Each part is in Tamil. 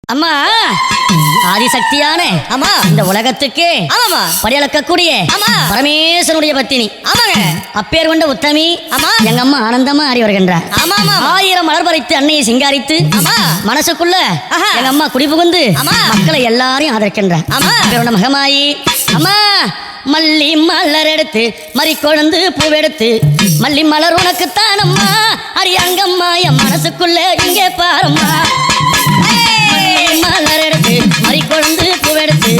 அம்மா ஆதிசக்தியான ஆமா இந்த உலகத்துக்கு ஆமாமா படியளக்கக்கூடிய ஆமா பரமேஸ்வரனுடைய பத்தினி ஆமாங்க அப்பேர் கொண்ட உத்தமி ஆமா எங்க அம்மா ஆனந்தமா ஆடி வருகின்றார். ஆமாமா 1000 மலர் பறித்து அன்னையை சிங்காரித்து ஆமா மனசுக்குள்ள ஆஹா. எங்க அம்மா குடிபுகுந்து ஆமா. மக்களை எல்லாரையும் ஆதரிக்கின்றார். ஆமா. அப்பேரோட மகமாயி அம்மா மல்லி மலர் எடுத்து மறி கொழுந்து பூவெடுத்து மல்லி மலர் உனக்குத்தான் அம்மா அரியங்கம்மா என் மனசுக்குள்ள இங்கே பாரம்மா மலர் எடுத்து மறி கொழுந்து பூவெடுத்து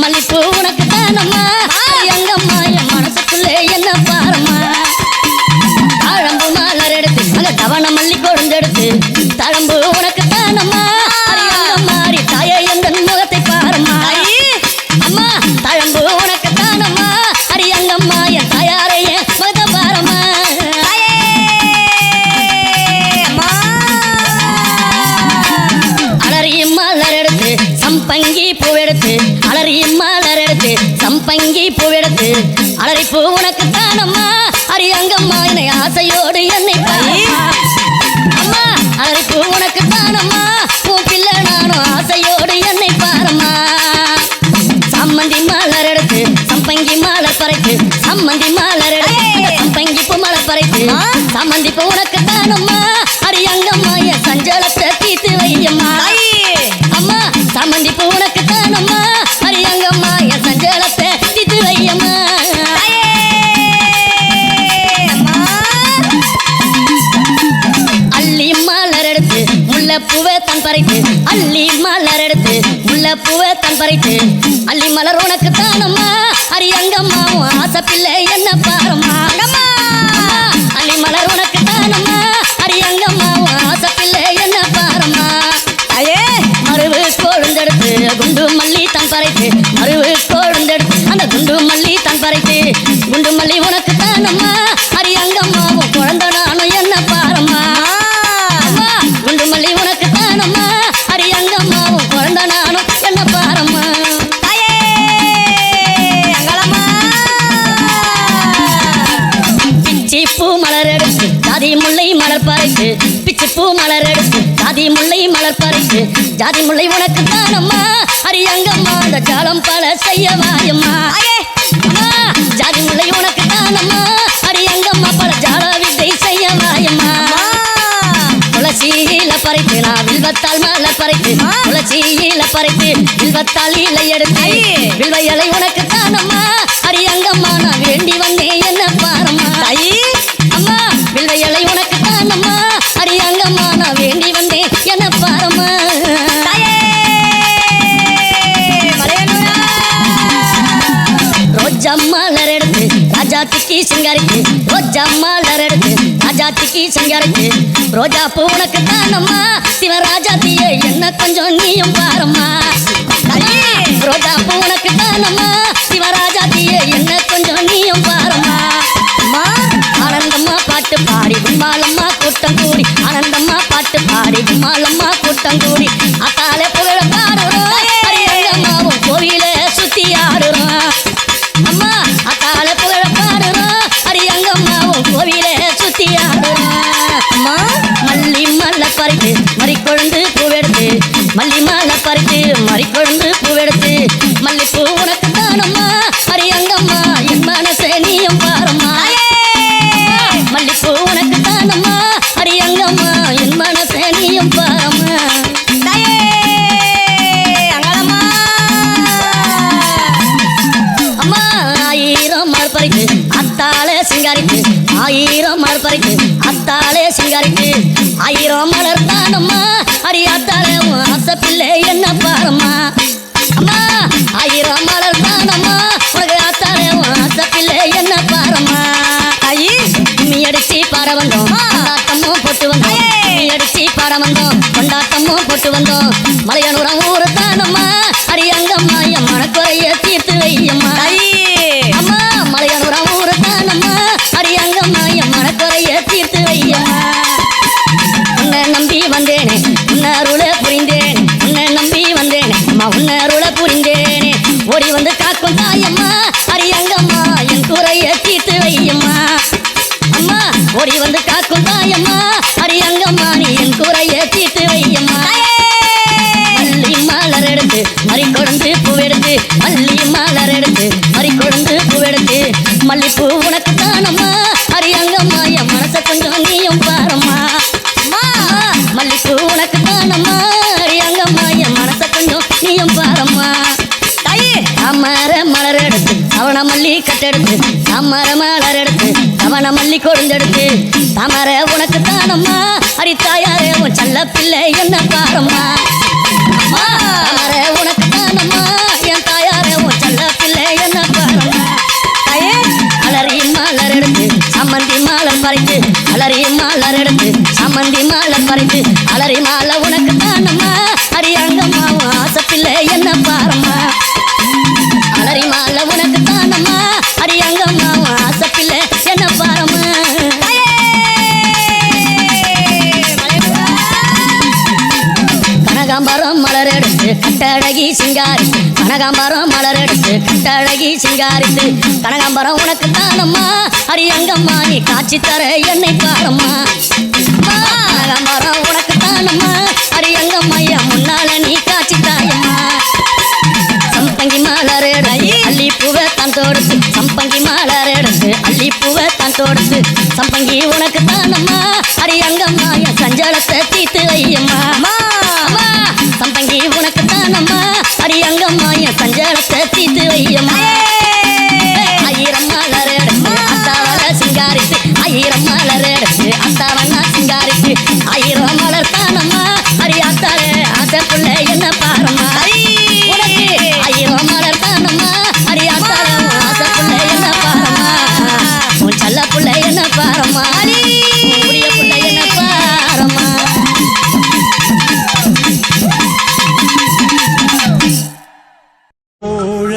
மல்லிப்பூ உனக்குத்தான் அம்மா அரியங்கம்மா என் மனசுக்குள்ளே என்ன பாரம்மா தாழம்பு மலர் எடுத்து அந்த தவண மல்லி கொழுந்தெடுத்து தழம்பு உனக்குத்தான் அம்மா அரியங்கம்மா தாயே எந்த முகத்தை பாரம்மா அம்மா தழம்பு உனக்குத்தான் அம்மா அரியங்கம்மா என் தாயாரைய முகத்தை பாரம்மா அலறியும் மலர் எடுத்து சம்பங்கி பூவெடுத்து அலறியும் மலர் எடுத்து சம்பங்கி பூவெடுத்து அலறி பூ உனக்குத்தான் அம்மா அரியங்கம்மா என்னை ஆசையோடு என்னை பாரம்மா அம்மா அலறி பூ உனக்குத்தான் அம்மா பூ பிள்ளை நானும் ஆசையோடு என்னை பாரம்மா சம்மந்தி மலர் எடுத்து சம்பங்கி மலர் பறைத்து சம்மந்தி மலர் எடுத்து சம்பங்கி பூ மலர் பறைத்து சம்மந்தி பூ உனக்குத்தான் அம்மா அரியங்கம்மா என் சஞ்சலத்தை தீர்த்து வையம்மா அம்மா சம்மந்தி பூ உனக்குத்தான் அம்மா அரியங்கம்மா என் சஞ்சலத்தை தீர்த்து வையம்மா அள்ளி மலர் எடுத்து முல்லைப்பூவை தன் பறித்து அள்ளி மலர் எடுத்து முல்லைப்பூவை தன் பறித்து அள்ளி மலர் உனக்குத்தான் அம்மா அரியங்கம்மா உன் ஆசை பிள்ளை என்ன பாரம்மா அள்ளி மலர் உனக்குத்தான் அம்மா அரியங்கம்மா உன் ஆசை பிள்ளை என்ன பாரம்மா மருவு கொழுந்தெடுத்து குண்டு மல்லி தன் பறித்து மருவு கொழுந்தெடுத்து அந்த குண்டு மல்லி தன் பறித்து குண்டு மல்லி உனக்குத்தான் அம்மா அரியங்கம்மா உன் குழந்தை நானும் என்ன பாரம்மா குண்டு மல்லி உனக்குத்தான் அம்மா அரியங்கம்மா உன் குழந்தை நானும் என்ன பாரம்மா பிச்சி பூ மலர் எடுத்து ஜாதி முல்லை மலர் பறித்து பிச்சி பூ மலர் எடுத்து ஜாதி முல்லை மலர் பறித்து ஜாதி முல்லை உனக்குத்தான் அம்மா அரியங்கம்மா அந்த ஜாலம் பல செய்ய வாயம்மா அம்மா ஜாதி முல்லை உனக்குத்தான் அம்மா அரியங்கம்மா பல ஜால வித்தை செய்ய வாயம்மா துளசியில பறித்து நான் வில்வத்தால் மலர் பறித்து துளசியில பறித்து வில்வத்தால் இலை எடுத்து வில்வ இலை உனக்குத்தான் அம்மா அரியங்கம்மா நான் வேண்டி வந்தேன் என்ன பாரம்மா அம்மா வில்வ இலை உனக்குத்தான் அம்மா அரியங்கம்மா நான் வேண்டி வந்தேன் என்ன பாரம்மா ரோஜா மலர் எடுத்து ராஜாத்திக்கு சிங்காரித்து ரோஜா மலர் எடுத்து ராஜாத்திக்கு சிங்காரித்து ரோஜா பூ உனக்குத்தான் அம்மா சிவராஜாத்தியே என்ன கொஞ்சம் நீயும் பாரம்மா ரோஜா பூ உனக்குத்தான் அம்மா சிவராஜாத்தியே என்ன கொஞ்சம் நீயும் பாரம்மா ஆனந்தம்மா பாட்டு பாடி கும்மாலம்மா கூட்டம் கூடி ஆனந்தம்மா பாட்டு பாடி கும்மாலம்மா கூட்டம் கூடி அத்தாலே புகழ பாடுறோம் அரியங்கம்மாவும் கோவில சுத்தி ஆடுறோம் அம்மா அத்தால புகழ பாடுறோம் அரியங்கம்மாவும் கோவில சுத்தி ஆடுறோம் அம்மா மல்லி மலை பறித்து மறி கொழுந்து பூவெடுத்து மல்லி மலை பறித்து மறி கொழுந்து பூவெடுத்து மல்லிப்பூ உனக்குத்தான் அம்மா அரியங்கம்மா என் மனசை நீயும் பாரம்மா மல்லிப்பூ உனக்குத்தான் அம்மா அரியங்கம்மா என் மனசை நீயும் பாரம்மா அம்மா 1000 மலர் பறித்து அத்தாலே சிங்காரித்து 1000 மலர் பறித்து அத்தாலே சிங்காரித்து 1000 மலர் தானம்மா அரியாத்தாலே உன் ஆசை பிள்ளை என்ன பாரம்மா அம்மா 1000 மலர் தானம்மா உனக்கு ஆத்தாலே உன் ஆசை பிள்ளை என்ன பாரம்மா கும்மி அடிச்சு பாட வந்தோம் கொண்டாட்டமும் போட்டு வந்தோம் கும்மி அடிச்சு பாட வந்தோம் கொண்டாட்டமும் போட்டு வந்தோம் மலையனூரம் ஊரு தானம்மா அரியங்கம்மா என் மனக்குறைய தீர்த்து வையம்மா அம்மா மலையனூரம் ஊரு தானம்மா அரியங்கம்மா என் மனக்குறைய தீர்த்து வையம்மா உன்னை நம்பி வந்தேனே உன்னை அருளை புரிந்தேன் உன்னை நம்பி வந்தேனே அம்மா உன்னை அருளை புரிந்தேனே ஓடி வந்து காக்கும் தாயம்மா அரியங்கம்மா என் குறைய தீர்த்து வையம்மா அம்மா ஓடி வந்து காக்கும் தாயம்மா அரியங்கம்மா நீ என் குறைய தீர்த்து வையம்மா மல்லி கட்டெடுத்து தாமரை மலர் எடுத்து கவன மல்லி கொழுந்தெடுத்து தாமரை உனக்கு தானம்மா அடி தாயாரே உன் செல்ல பிள்ளை என்ன பாரம்மா தாமரை உனக்கு தானம்மா என் தாயாரே உன் செல்ல பிள்ளை என்ன பாரம்மா அலறி மலர் எடுத்து சம்மந்தி மாலர் பறித்து அலறி மலர் எடுத்து சம்மந்தி மாலர் பறித்து அலறி மாலை உனக்கு தானம்மா அடி அங்கம்மா ஆசை பிள்ளை என்ன பாரம்மா அலறி மாலை உனக்கு தானம்மா அடி அங்கம்மா ஆசை பிள்ளை என்ன பாரம்மா கனகாம்பரம் மலர் எடுத்து கட்டழகி சிங்காரித்து கனகாம்பரம் மலர் எடுத்து கட்டழகி சிங்காரித்து கனகாம்பரம் உனக்கு தானம்மா அடி அங்கம்மா நீ காட்சி தர என்னை பாரம்மா கனகாம்பரம் உனக்கு தானம்மா அடி அங்கம்மா முன்னால நீ காட்சி தாயம்மா சம்பங்கி மலர் எடுத்து அள்ளி பூவை தான் தொடுத்து சம்பங்கி மலர் எடுத்து அள்ளி பூவை தான் தொடுத்து சம்பங்கி உனக்கு தானம்மா அடி அங்கம்மா